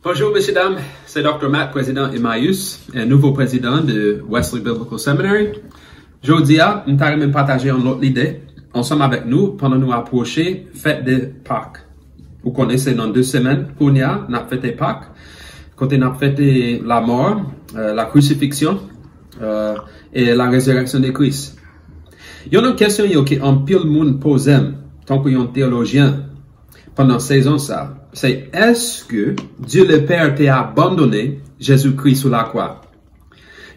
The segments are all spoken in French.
Bonjour, messieurs, dames. C'est Dr. Matt, président Emmaüs, un nouveau président de Wesley Biblical Seminary. Aujourd'hui, nous allons partager une autre idée ensemble avec nous pendant nous approcher fête de Pâques. Vous connaissez, dans 2 semaines, qu'on y a, nous avons fêté Pâques, quand on a fêté la mort, la crucifixion et la résurrection de Christ. Il y a une question qui un pile monde pose, tant qu'il y a un théologien, pendant 16 ans ça. C'est est-ce que Dieu le Père t'a abandonné Jésus-Christ sur la croix?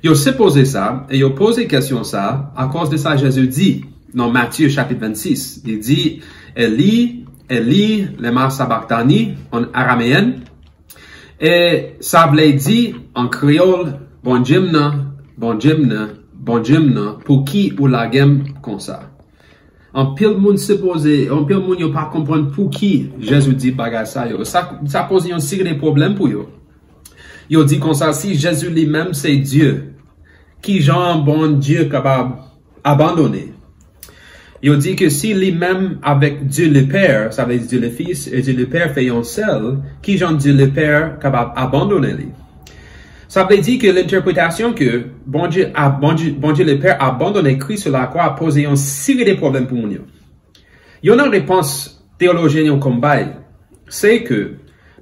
Il a supposé ça, et il a posé question ça, à cause de ça, Jésus dit, dans Matthieu chapitre 26, il dit, Eli, Eli, lema sabachthani, en araméen, et ça voulait dire, en créole, bon Jimna, pour qui ou la game comme ça. En pile monde supposé, en pile monde yo pas comprendre pour qui Jésus dit bagage ça yo. Ça pose une série de problèmes pour yo. Yo dit comme ça, si Jésus lui-même c'est Dieu, qui genre bon Dieu capable abandonner. Yo dit que si lui-même avec Dieu le Père, ça veut dire Dieu le Fils et Dieu le Père fait un seul, qui genre Dieu le Père capable abandonner lui. Ça veut dire que l'interprétation que bon Dieu le Père a abandonné Christ sur la croix a posé une série de problèmes pour nous. Il y a une réponse théologienne comme bail, c'est que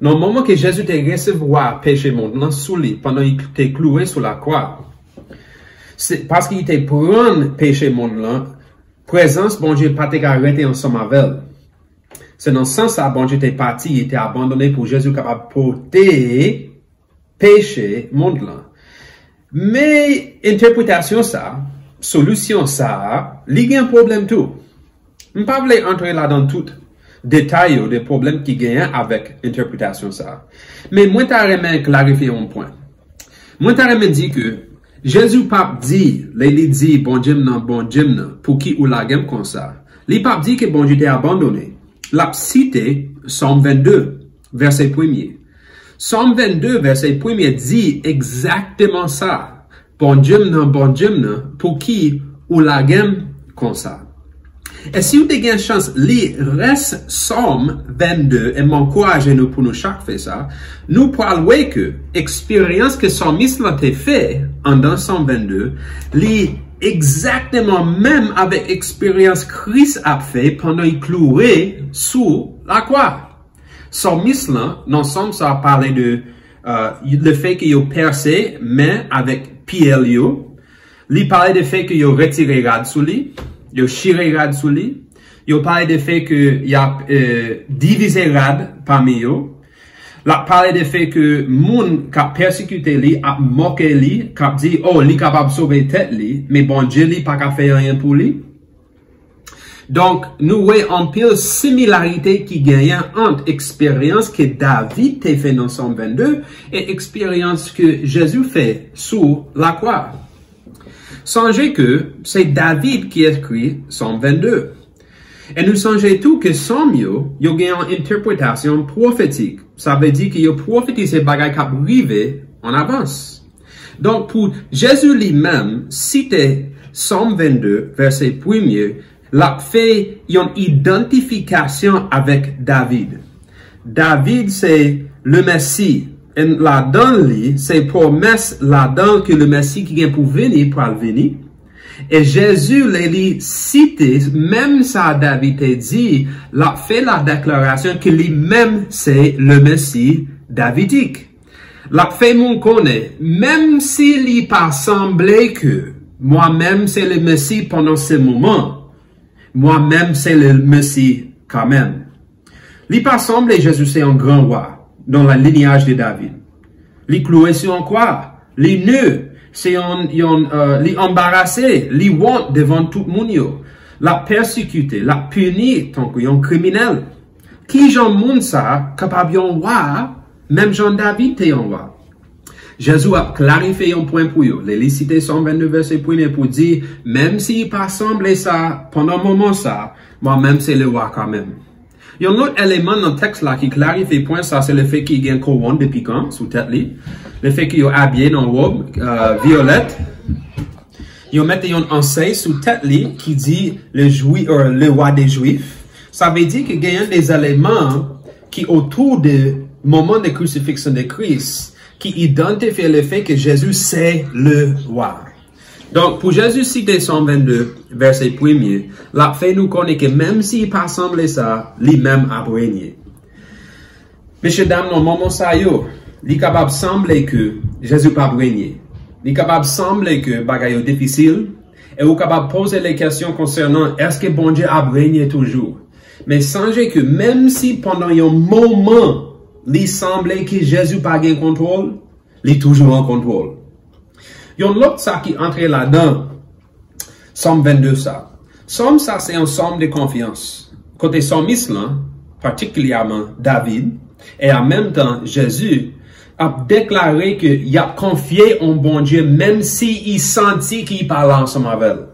dans le moment que Jésus t'a recevoir péché monde sous lui pendant qu'il était cloué sur la croix, c'est parce qu'il était prendre péché monde là, présence bon Dieu pas arrêté ensemble avec elle. C'est dans ce sens ça bon Dieu était parti, il était abandonné pour Jésus capable porter péché, monde là. Mais, interprétation ça, solution ça, il y a un problème tout. Je ne vais pas entrer là dans tout détail des problèmes qui gagnent avec interprétation ça. Mais moi, je clarifier un point. Moi, je dire que Jésus pas dit, il dit, bon Dieu, pour qui ou la gamme comme ça. Il pas dit que bon Dieu t'a abandonné. La cité, Psaume 22, verset 1er. Psaume 22, verset 1er dit exactement ça. Bon Dieu, pour qui ou la gamme comme ça. Et si vous avez une chance, reste Psaume 22 et m'encourage nous pour nous chaque fait ça, nous parlons que l'expérience que Psalmiste l'a fait en dans Psaume 22, exactement même avec l'expérience Christ a fait pendant qu'il cloué sous la croix. Psalmiste là, dans Psalm, ça a parlé de le fait qu'il a percé, mais avec pierre yo. Il parlait du fait qu'il a retiré rad sous lui, il a chiré rad sous lui. Il a parlé du fait qu'il a divisé rad parmi yo. Il a parlé du fait que moun qui a persécuté lui, a moqué lui, qui a dit oh, lui capable de sauver tête lui, mais bon Dieu lui pas capable faire rien pour lui. Donc, nous voyons un peu similarité qui gagne entre expérience que David a fait dans Psaume 22 et expérience que Jésus fait sous la croix. Songez que c'est David qui écrit Psaume 22. Et nous songez tout que Psaume yo gagne une interprétation prophétique. Ça veut dire qu'il a prophétisé bagaille qui arrivé en avance. Donc, pour Jésus lui-même, citer Psaume 22, verset 1er, l'a fait une identification avec David. David, c'est le Messie. Et là-dedans, c'est promesse là-dedans que le Messie qui vient pour venir, venir. Et Jésus, l'a cité, même ça, David a dit, l'a fait la déclaration que lui-même, c'est le Messie davidique. L'a fait mon connaît, même s'il n'y pas semblé que moi-même, c'est le Messie pendant ce moment. Moi-même, c'est le Messie quand même. Il pas semblé Jésus c'est un grand roi dans la lignage de David. Il cloué sur un croix. Il nu, c'est il embarrassé, il honte devant tout le monde. La persécuté, la puni tant qu'un criminel. Qui j'en monde ça, capable d'un roi, même Jean David est un roi. Jésus a clarifié un point pour eux. Les cités 122 verset 1 pour dire, même s'il pas semblé ça, pendant un moment ça, moi-même c'est le roi quand même. Il y a un autre élément dans le texte là qui clarifie le point ça, c'est le fait qu'il y a un couronne de piquant sous tête li. Le fait qu'il est habillé dans une robe violette. Il a mis un enseigne sous tête li qui dit le roi des Juifs. Ça veut dire qu'il y a des éléments qui autour de moment de crucifixion de Christ qui identifie le fait que Jésus c'est le roi. Donc, pour Jésus citer Somme 22, verset 1er, la fait nous connaît que même s'il pas semblé ça, lui-même a régné. Messieurs, dames, dans le moment ça yo, il est capable de sembler que Jésus pas régné. Il est capable de sembler que bagaille difficile, et vous capable de poser les questions concernant est-ce que bon Dieu a régné toujours. Mais songez que même si pendant un moment, il semblait que Jésus pas gain contrôle, il est toujours en contrôle. Il y a l'autre ça qui entre là-dedans, Somme 22 ça. Somme ça c'est un somme de confiance. Côté psalmiste là, particulièrement David, et en même temps Jésus, a déclaré qu'il a confié en bon Dieu même s'il sentit qu'il parlait ensemble avec elle.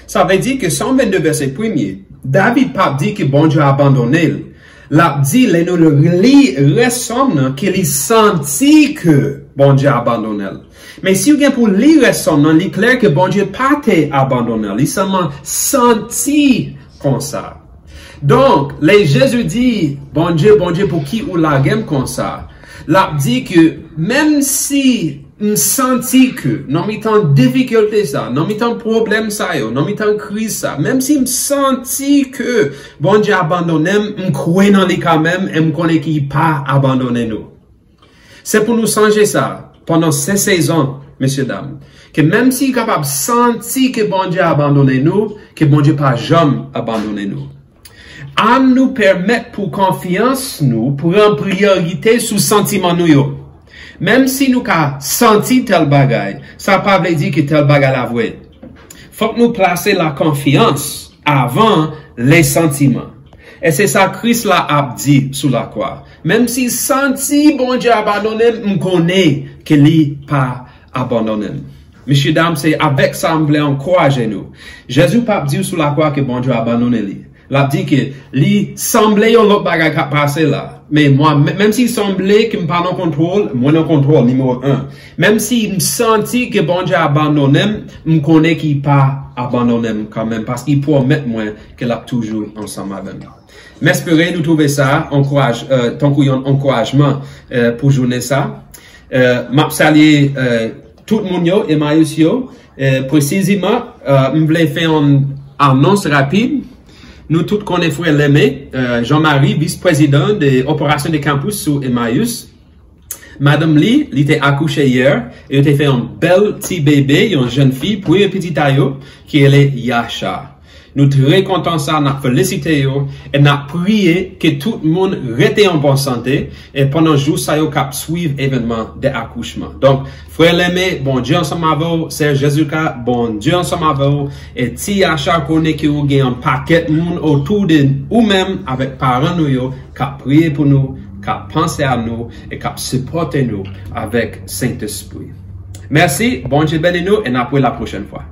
Ça veut dire que Somme 22 verset 1er, David pas dit que bon Dieu a abandonné. L'a dit, nous le lit ressemble qu'il sentit que bon Dieu a abandonné. Mais si vous avez pour lire ressemble, il est clair que bon Dieu pas abandonné. Il seulement senti comme ça. Donc, les Jésus dit, bon Dieu, pour qui ou la game comme ça? L'a dit que même si on senti que, non mitant difficulté ça, non mitant problème ça yo, non mitant crise ça, même si on senti que bon Dieu abandonné, on croit dans lui quand même, et on connaît qu'il pas abandonné nous. C'est pour nous changer ça, pendant ces saisons, messieurs, dames, que même si est capable de sentir que bon Dieu a abandonné nous, que bon Dieu pas jamais abandonné nous. À nous permettre pour confiance nous, pour en priorité sous sentiment nous yo. Même si nous avons senti tel bagaille, ça ne veut pas dire que tel bagaille la vraie. Faut que nous placer la confiance avant les sentiments. Et c'est ça Christ l'a a dit sous la croix. Même si senti bon Dieu abandonné, on connaît qu'il n'est pas abandonné. Messieurs, dames, c'est avec ça on voulait encourager nous. Jésus pas dit sous la croix que bon Dieu a abandonné lui. Il a dit que lui semblait un autre bagage qui passé là. Mais moi, même s'il semblait que je pas en contrôle, moi en contrôle numéro 1. Même s'il me sentit que bon Dieu a abandonné, je connais qu'il pas abandonné quand même parce qu'il promet moi qu'il a toujours ensemble avec moi. M'espérer nous trouver ça, encouragement pour journée ça. M'a salué tout le monde et Marius yo. Précisément, je voulais faire une annonce rapide. Nous tous connaissons frère Lemé, Jean-Marie, vice-président de l'opération de campus sur Emmaüs. Madame Lee, elle était accouchée hier, et elle a fait un bel petit bébé, une jeune fille, pour un petit taillot, qui est Yasha. Nous très contents ça, nous félicité et nous prié que tout le monde reste en bonne santé et pendant jour ça yo cap suivre événement d'accouchement. Donc frère Lemé, bon Dieu ensemble avec vous, Seigneur Jésus bon Dieu ensemble avec vous et si à chaque connaît que vous gagnez un paquet de monde autour de ou même avec parents nous yo cap prier pour nous, cap penser à nous et cap supporter nous avec Saint-Esprit. Merci, bon Dieu bénisse nous et nous pour la prochaine fois.